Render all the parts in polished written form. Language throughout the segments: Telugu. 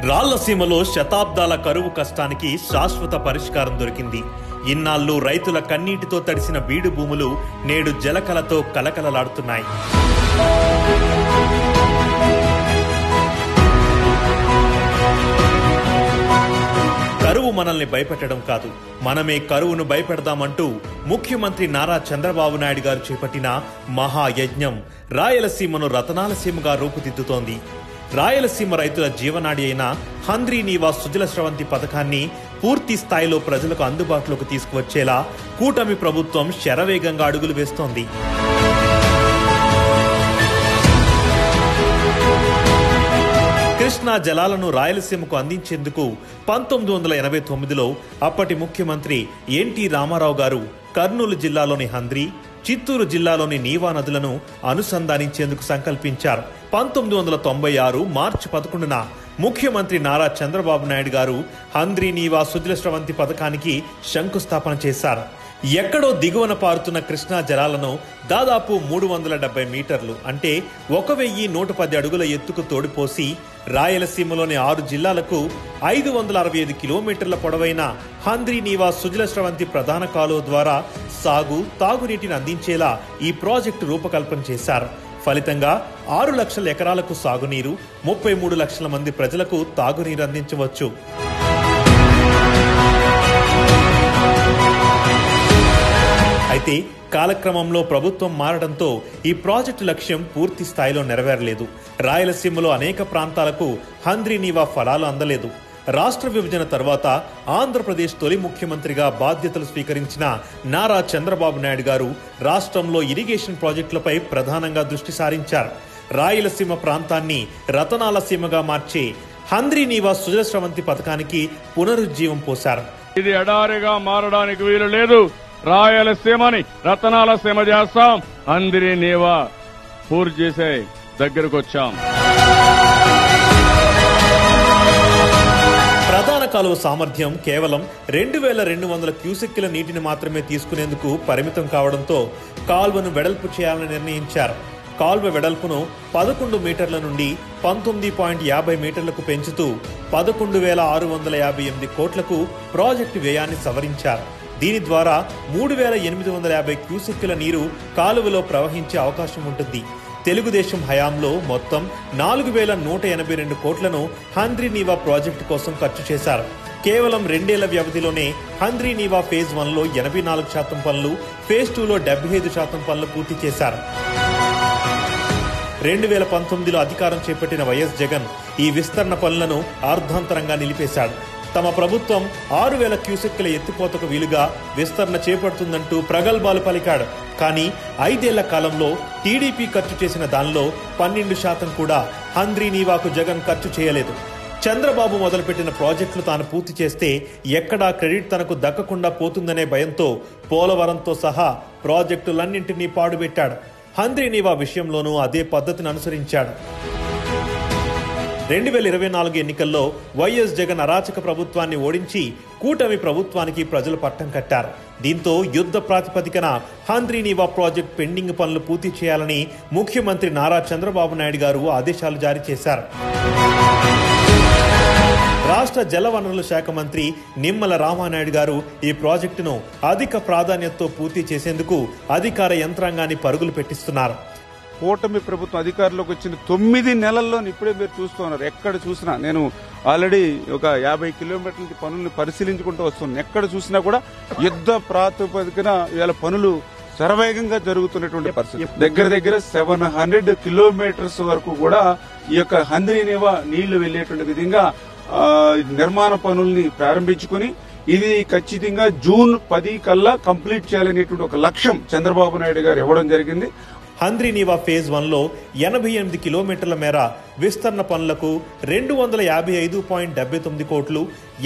రాళ్లసీమలో శతాబ్దాల కరువు కష్టానికి శాశ్వత పరిష్కారం దొరికింది. ఇన్నాళ్లు రైతుల కన్నీటితో తడిసిన బీడు భూములు నేడు జలకలతో కలకలలాడుతున్నాయి. కరువు మనల్ని భయపెట్టడం కాదు, మనమే కరువును భయపెడదామంటూ ముఖ్యమంత్రి నారా చంద్రబాబు నాయుడు గారు చేపట్టిన మహాయజ్ఞం రాయలసీమను రతనాల సీమగా రూపుదిద్దుతోంది. రాయలసీమ రైతుల జీవనాడి అయిన హంద్రీ నీవా సుజల స్రవంతి పథకాన్ని పూర్తి స్థాయిలో ప్రజలకు అందుబాటులోకి తీసుకువచ్చేలా కూటమి ప్రభుత్వం శరవేగంగా అడుగులు వేస్తోంది. కృష్ణా జలాలను రాయలసీమకు అందించేందుకు 1989లో అప్పటి ముఖ్యమంత్రి ఎన్టీ రామారావు గారు కర్నూలు జిల్లాలోని హంద్రీ, చిత్తూరు జిల్లాలోని నీవా నదులను అనుసంధానించేందుకు సంకల్పించారు. 1996 మార్చి 11న ముఖ్యమంత్రి నారా చంద్రబాబు నాయుడు గారు హంద్రీ నీవా సుజల స్రవంతి పథకానికి శంకుస్థాపన చేశారు. ఎక్కడో దిగువన పారుతున్న కృష్ణా జలాలను దాదాపు 370 మీటర్లు అంటే 1110 అడుగుల ఎత్తుకు తోడిపోసి రాయలసీమలోని 6 జిల్లాలకు 565 కిలోమీటర్ల పొడవైన హంద్రీ నీవా సుజల స్రవంతి ప్రధాన కాలువ ద్వారా సాగు, తాగునీటిని అందించేలా ఈ ప్రాజెక్టు రూపకల్పన చేశారు. ఫలితంగా 6 లక్షల ఎకరాలకు సాగునీరు, 33 లక్షల మంది ప్రజలకు తాగునీరు అందించవచ్చు. అయితే కాలక్రమంలో ప్రభుత్వం మారడంతో ఈ ప్రాజెక్టు లక్ష్యం పూర్తి స్థాయిలో నెరవేరలేదు. రాయలసీమలో అనేక ప్రాంతాలకు హంద్రీ నీవా ఫలాలు అందలేదు. రాష్ట్ర విభజన తర్వాత ఆంధ్రప్రదేశ్ తొలి ముఖ్యమంత్రిగా బాధ్యతలు స్వీకరించిన నారా చంద్రబాబు నాయుడు గారు రాష్ట్రంలో ఇరిగేషన్ ప్రాజెక్టులపై ప్రధానంగా దృష్టి సారించారు. రాయలసీమ ప్రాంతాన్ని రతనాల సీమగా మార్చే హంద్రీ నీవా సుజల స్రవంతి పథకానికి పునరుజ్జీవం పోశారు. ఇది ఎడారిగా మారడానికి వీలు లేదు. రాయలసీమని రతనాల సీమ చేస్తాం. హంద్రీ నీవా పూర్తి చేసే దగ్గరకు వచ్చాం. ప్రధాన కాలువ సామర్థ్యం కేవలం 2200 క్యూసెక్కుల నీటిని మాత్రమే తీసుకునేందుకు పరిమితం కావడంతో కాల్వను వెడల్పు చేయాలని నిర్ణయించారు. కాల్వ వెడల్పును 11 మీటర్ల నుండి 19.50 మీటర్లకు పెంచుతూ 11,658 కోట్లకు ప్రాజెక్టు వ్యయాన్ని సవరించారు. దీని ద్వారా 3,850 క్యూసెక్కుల నీరు కాలువలో ప్రవహించే అవకాశం ఉంటుంది. తెలుగుదేశం హయాంలో మొత్తం 4,182 కోట్లను హంద్రీ నీవా ప్రాజెక్టు కోసం ఖర్చు చేశారు. కేవలం 2 ఏళ్ల వ్యవధిలోనే హంద్రీ నీవా ఫేజ్ 1లో 84% పనులు, ఫేజ్ 2లో 75% పనులు పూర్తి చేశారు. 2019లో అధికారం చేపట్టిన వైఎస్ జగన్ ఈ విస్తరణ పనులను అర్ధాంతరంగా నిలిపేశాడు. తమ ప్రభుత్వం 6,000 క్యూసెక్కుల ఎత్తిపోతకు వీలుగా విస్తరణ చేపడుతుందంటూ ప్రగల్భాలు పలికాడు. కానీ 5 ఏళ్ల కాలంలో టీడీపీ ఖర్చు చేసిన దానిలో 12% కూడా హంద్రీ నీవాకు జగన్ ఖర్చు చేయలేదు. చంద్రబాబు మొదలుపెట్టిన ప్రాజెక్టులు తాను పూర్తి చేస్తే ఎక్కడా క్రెడిట్ తనకు దక్కకుండా పోతుందనే భయంతో పోలవరంతో సహా ప్రాజెక్టులన్నింటినీ పాడుపెట్టాడు. హంద్రీ నీవా విషయంలోనూ అదే పద్ధతిని అనుసరించాడు. 2024 ఎన్నికల్లో వైఎస్ జగన్ అరాచక ప్రభుత్వాన్ని ఓడించి కూటమి ప్రభుత్వానికి ప్రజలు పట్టం కట్టారు. దీంతో యుద్ధ ప్రాతిపదికన హంద్రీ నీవా ప్రాజెక్ట్ పెండింగ్ పనులు పూర్తి చేయాలని ముఖ్యమంత్రి నారా చంద్రబాబు నాయుడు గారు ఆదేశాలు జారీ చేశారు. రాష్ట్ర జలవనరుల శాఖ మంత్రి నిమ్మల రామానాయుడు గారు ఈ ప్రాజెక్టును అధిక ప్రాధాన్యతతో పూర్తి చేసేందుకు అధికార యంత్రాంగాన్ని పరుగులు పెట్టిస్తున్నారు. కూటమి ప్రభుత్వం అధికారంలోకి వచ్చిన 9 నెలల్లో ఇప్పుడే మీరు చూస్తున్నారు. ఎక్కడ చూసినా నేను ఆల్రెడీ ఒక 50 కిలోమీటర్ల పనులను పరిశీలించుకుంటూ వస్తున్నాను. ఎక్కడ చూసినా కూడా యుద్ధ ప్రాతిపదికన ఇవాళ పనులు శరవేగంగా జరుగుతున్నటువంటి పరిస్థితి. దగ్గర 700 కిలోమీటర్స్ వరకు కూడా ఈ యొక్క హంద్రీ నీవా నీళ్లు వెళ్లేటువంటి విధంగా నిర్మాణ పనుల్ని ప్రారంభించుకుని ఇది ఖచ్చితంగా జూన్ 10 కల్లా కంప్లీట్ చేయాలనేటువంటి ఒక లక్ష్యం చంద్రబాబు నాయుడు గారు ఇవ్వడం జరిగింది. హంద్రీ నీవా ఫేజ్ 1లో 88 కిలోమీటర్ల మేర విస్తరణ పనులకు 255.79 కోట్లు,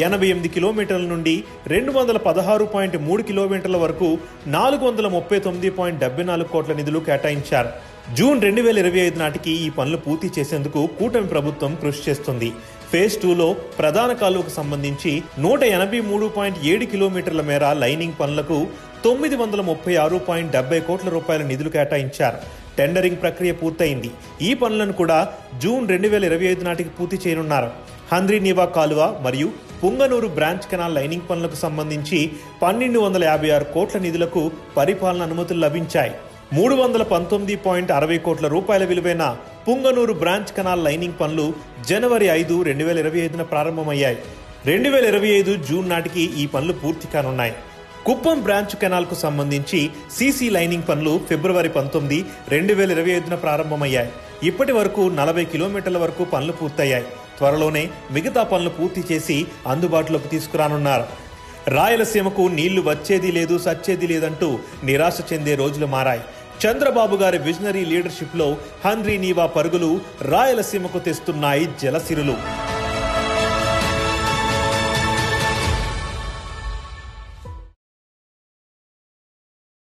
88 కిలోమీటర్ల నుండి 216.3 కిలోమీటర్ల వరకు 439.74 కోట్ల నిధులు కేటాయించారు. జూన్ 2025 నాటికి ఈ పనులు పూర్తి చేసేందుకు కూటమి ప్రభుత్వం కృషి చేస్తుంది. ఫేజ్ 2లో ప్రధాన కాలువకు సంబంధించి 183.7 కిలోమీటర్ల మేర లైనింగ్ పనులకు 936.70 కోట్ల రూపాయల నిధులు కేటాయించారు. టెండరింగ్ ప్రక్రియ పూర్తయింది. ఈ పనులను కూడా జూన్ 2025 నాటికి పూర్తి చేయనున్నారు. హంద్రీ నీవా కాలువ మరియు పుంగనూరు బ్రాంచ్ కెనాల్ లైనింగ్ పనులకు సంబంధించి 1256 కోట్ల నిధులకు పరిపాలన అనుమతులు లభించాయి. 319.60 కోట్ల రూపాయల విలువైన పుంగనూరు బ్రాంచ్ కెనాల్ లైనింగ్ పనులు జనవరి 5, 2025న ప్రారంభమయ్యాయి. 2025 జూన్ నాటికి ఈ పనులు పూర్తి కానున్నాయి. కుప్పం బ్రాంచ్ కెనాల్ కు సంబంధించి సీసీ లైనింగ్ పనులు ఫిబ్రవరి 19, 2025న ప్రారంభమయ్యాయి. ఇప్పటి వరకు 40 కిలోమీటర్ల వరకు పనులు పూర్తయ్యాయి. త్వరలోనే మిగతా పనులు పూర్తి చేసి అందుబాటులోకి తీసుకురానున్నారు. రాయలసీమకు నీళ్లు వచ్చేది లేదు, సచ్చేది లేదంటూ నిరాశ చెందే రోజులు మారాయి. చంద్రబాబు గారి విజనరీ లీడర్షిప్ లో హంద్రీ నీవా పరుగులు రాయలసీమకు తెస్తున్నాయి జలసిరులు.